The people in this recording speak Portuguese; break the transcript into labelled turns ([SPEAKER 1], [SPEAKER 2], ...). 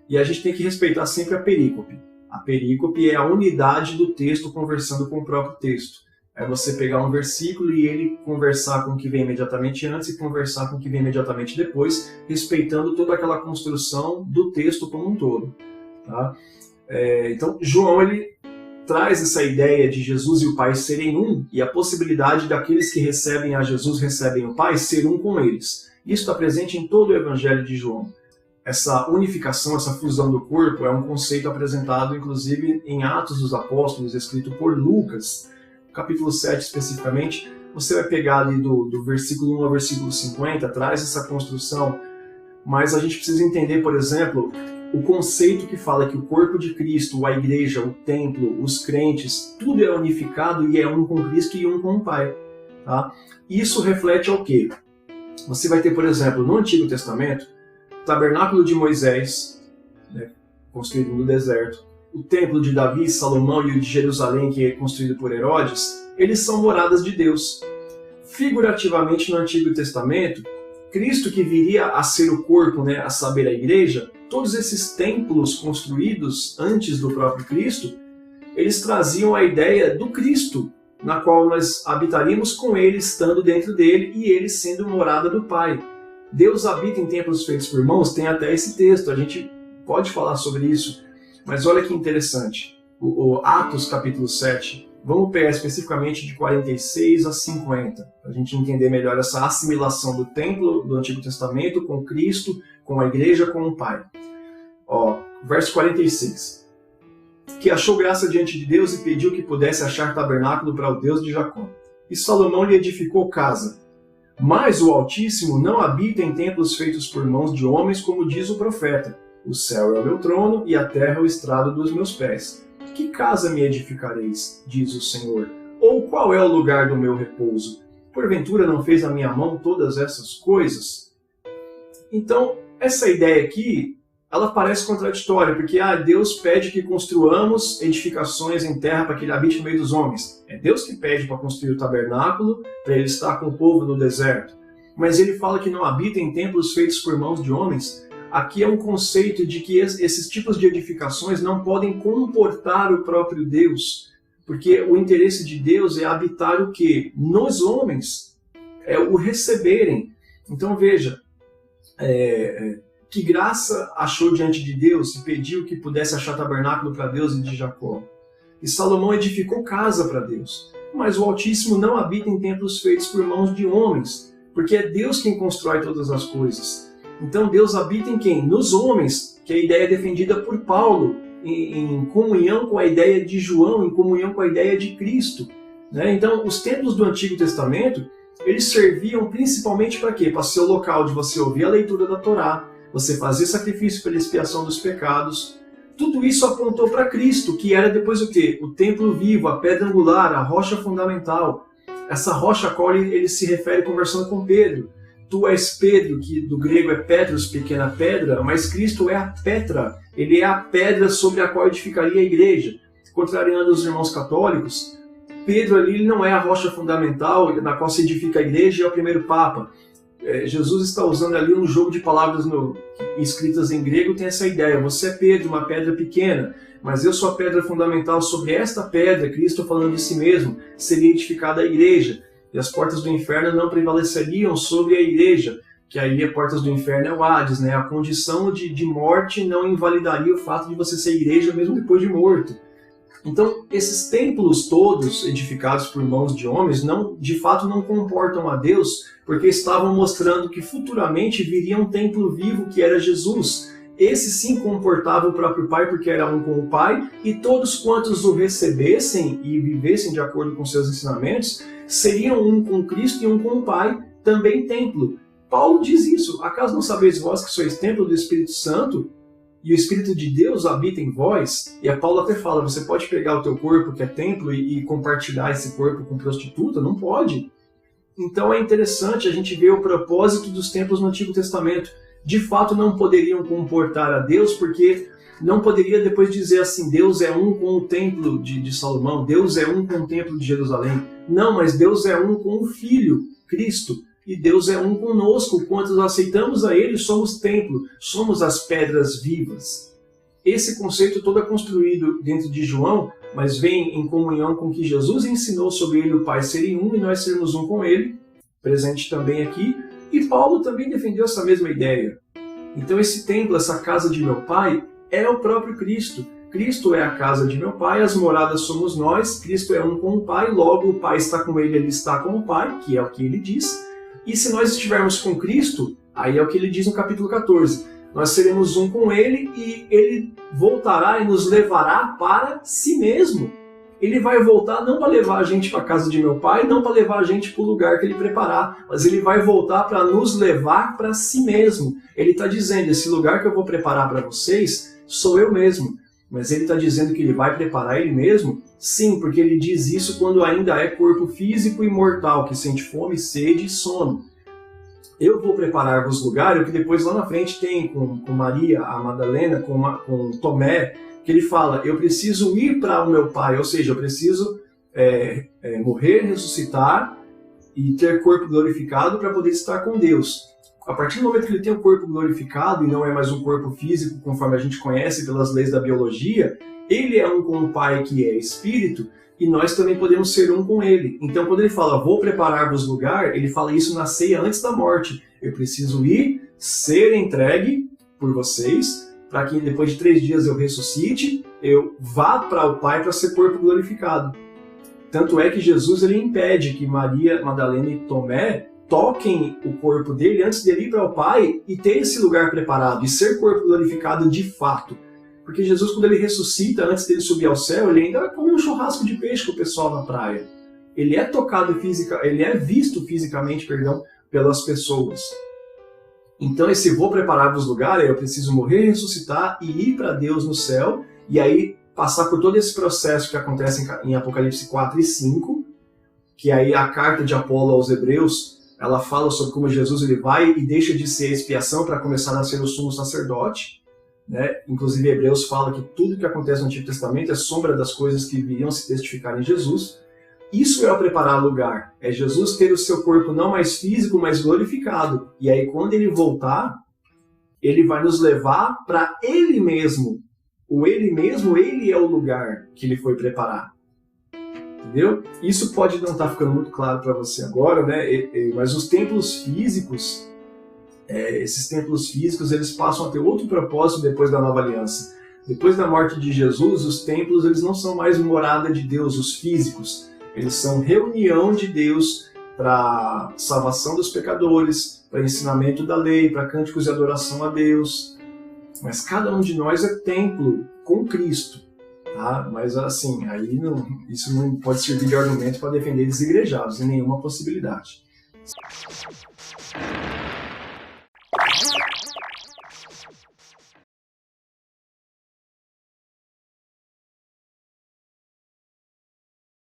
[SPEAKER 1] E a gente tem que respeitar sempre a perícope. A perícope é a unidade do texto conversando com o próprio texto. É você pegar um versículo e ele conversar com o que vem imediatamente antes e conversar com o que vem imediatamente depois, respeitando toda aquela construção do texto como um todo. Tá? Então, João ele traz essa ideia de Jesus e o Pai serem um e a possibilidade daqueles que recebem a Jesus, recebem o Pai, ser um com eles. Isso está presente em todo o Evangelho de João. Essa unificação, essa fusão do corpo é um conceito apresentado, inclusive, em Atos dos Apóstolos, escrito por Lucas, capítulo 7 especificamente. Você vai pegar ali do versículo 1 ao versículo 50, traz essa construção, mas a gente precisa entender, por exemplo, o conceito que fala que o corpo de Cristo, a igreja, o templo, os crentes, tudo é unificado e é um com Cristo e um com o Pai. Tá? Isso reflete ao quê? Você vai ter, por exemplo, no Antigo Testamento, o tabernáculo de Moisés, né, construído no deserto, o templo de Davi, Salomão e o de Jerusalém, que é construído por Herodes, eles são moradas de Deus. Figurativamente, no Antigo Testamento, Cristo que viria a ser o corpo, né, a saber, a igreja, todos esses templos construídos antes do próprio Cristo, eles traziam a ideia do Cristo, na qual nós habitaríamos com ele, estando dentro dele, e ele sendo morada do Pai. Deus habita em templos feitos por mãos, tem até esse texto, a gente pode falar sobre isso, mas olha que interessante, o Atos capítulo 7, vamos pegar especificamente de 46 a 50, para a gente entender melhor essa assimilação do templo do Antigo Testamento com Cristo, com a igreja, com o Pai. Verso 46. Que achou graça diante de Deus e pediu que pudesse achar tabernáculo para o Deus de Jacó. E Salomão lhe edificou casa. Mas o Altíssimo não habita em templos feitos por mãos de homens, como diz o profeta. O céu é o meu trono e a terra é o estrado dos meus pés. Que casa me edificareis, diz o Senhor? Ou qual é o lugar do meu repouso? Porventura não fez a minha mão todas essas coisas? Então, essa ideia aqui, ela parece contraditória, porque Deus pede que construamos edificações em terra para que ele habite no meio dos homens. É Deus que pede para construir o tabernáculo, para ele estar com o povo no deserto. Mas ele fala que não habita em templos feitos por mãos de homens. Aqui é um conceito de que esses tipos de edificações não podem comportar o próprio Deus, porque o interesse de Deus é habitar o quê? Nos homens, é o receberem. Então veja, que graça achou diante de Deus e pediu que pudesse achar tabernáculo para Deus e de Jacó. E Salomão edificou casa para Deus. Mas o Altíssimo não habita em templos feitos por mãos de homens, porque é Deus quem constrói todas as coisas. Então Deus habita em quem? Nos homens, que é a ideia defendida por Paulo, em comunhão com a ideia de João, em comunhão com a ideia de Cristo. Né? Então, os templos do Antigo Testamento, eles serviam principalmente para quê? Para ser o local de você ouvir a leitura da Torá, você fazer sacrifício pela expiação dos pecados. Tudo isso apontou para Cristo, que era depois o quê? O templo vivo, a pedra angular, a rocha fundamental. Essa rocha a qual ele se refere conversando com Pedro. Tu és Pedro, que do grego é Petros, pequena pedra, mas Cristo é a Petra. Ele é a pedra sobre a qual edificaria a igreja. Contrariando os irmãos católicos, Pedro ali ele não é a rocha fundamental na qual se edifica a igreja e é o primeiro Papa. Jesus está usando ali um jogo de palavras escritas em grego, tem essa ideia. Você é Pedro, uma pedra pequena, mas eu sou a pedra fundamental. Sobre esta pedra, Cristo falando de si mesmo, seria edificada a igreja. E as portas do inferno não prevaleceriam sobre a igreja, que aí as portas do inferno é o Hades, né? A condição de morte não invalidaria o fato de você ser igreja mesmo depois de morto. Então, esses templos todos edificados por mãos de homens, de fato não comportam a Deus, porque estavam mostrando que futuramente viria um templo vivo que era Jesus. Esse sim comportava o próprio Pai, porque era um com o Pai, e todos quantos o recebessem e vivessem de acordo com seus ensinamentos, seriam um com Cristo e um com o Pai, também templo. Paulo diz isso: acaso não sabeis vós que sois templo do Espírito Santo, e o Espírito de Deus habita em vós? E a Paulo até fala, você pode pegar o teu corpo, que é templo, e compartilhar esse corpo com prostituta? Não pode. Então é interessante a gente ver o propósito dos templos no Antigo Testamento. De fato não poderiam comportar a Deus, porque não poderia depois dizer assim, Deus é um com o templo de Salomão, Deus é um com o templo de Jerusalém. Não, mas Deus é um com o Filho, Cristo. e Deus é um conosco. Quando nós aceitamos a Ele, somos templo, somos as pedras vivas. Esse conceito todo é construído dentro de João, mas vem em comunhão com o que Jesus ensinou sobre Ele e o Pai serem um e nós sermos um com Ele, presente também aqui. E Paulo também defendeu essa mesma ideia. Então esse templo, essa casa de meu Pai, é o próprio Cristo. Cristo é a casa de meu Pai, as moradas somos nós, Cristo é um com o Pai, logo o Pai está com Ele, Ele está com o Pai, que é o que Ele diz. E se nós estivermos com Cristo, aí é o que Ele diz no capítulo 14, nós seremos um com Ele e Ele voltará e nos levará para si mesmo. Ele vai voltar não para levar a gente para a casa de meu Pai, não para levar a gente para o lugar que Ele preparar, mas Ele vai voltar para nos levar para si mesmo. Ele está dizendo, esse lugar que eu vou preparar para vocês, sou eu mesmo. Mas Ele está dizendo que Ele vai preparar Ele mesmo? Sim, porque Ele diz isso quando ainda é corpo físico e mortal, que sente fome, sede e sono. Eu vou preparar-vos lugar, é o que depois lá na frente tem com Maria, a Madalena, com Tomé, que ele fala, eu preciso ir para o meu Pai, ou seja, eu preciso morrer, ressuscitar e ter corpo glorificado para poder estar com Deus. A partir do momento que ele tem um corpo glorificado e não é mais um corpo físico, conforme a gente conhece pelas leis da biologia, ele é um com o Pai que é Espírito e nós também podemos ser um com ele. Então quando ele fala, vou preparar-vos lugar, ele fala isso na ceia antes da morte. Eu preciso ir, ser entregue por vocês, para que depois de 3 dias eu ressuscite, eu vá para o Pai para ser corpo glorificado. Tanto é que Jesus ele impede que Maria, Madalena e Tomé toquem o corpo dele antes dele ir para o Pai e ter esse lugar preparado e ser corpo glorificado de fato. Porque Jesus, quando ele ressuscita, antes dele subir ao céu, ele ainda come um churrasco de peixe com o pessoal na praia. Ele é ele é visto fisicamente, pelas pessoas. Então esse vou preparar-vos lugar, eu preciso morrer, ressuscitar e ir para Deus no céu, e aí passar por todo esse processo que acontece em Apocalipse 4 e 5, que aí a carta de Apolo aos Hebreus, ela fala sobre como Jesus ele vai e deixa de ser expiação para começar a ser o sumo sacerdote. Né? Inclusive Hebreus fala que tudo que acontece no Antigo Testamento é sombra das coisas que viriam se testificar em Jesus. Isso é o preparar lugar. É Jesus ter o seu corpo não mais físico, mas glorificado. E aí quando ele voltar, ele vai nos levar para ele mesmo. O ele mesmo, ele é o lugar que ele foi preparar. Entendeu? Isso pode não estar ficando muito claro para você agora, né? Mas os templos físicos, esses templos físicos, eles passam a ter outro propósito depois da nova aliança. Depois da morte de Jesus, os templos eles não são mais morada de Deus, os físicos. Eles são reunião de Deus para salvação dos pecadores, para ensinamento da lei, para cânticos de adoração a Deus. Mas cada um de nós é templo com Cristo. Tá? Mas assim, aí isso não pode servir de argumento para defender desigrejados, em nenhuma possibilidade.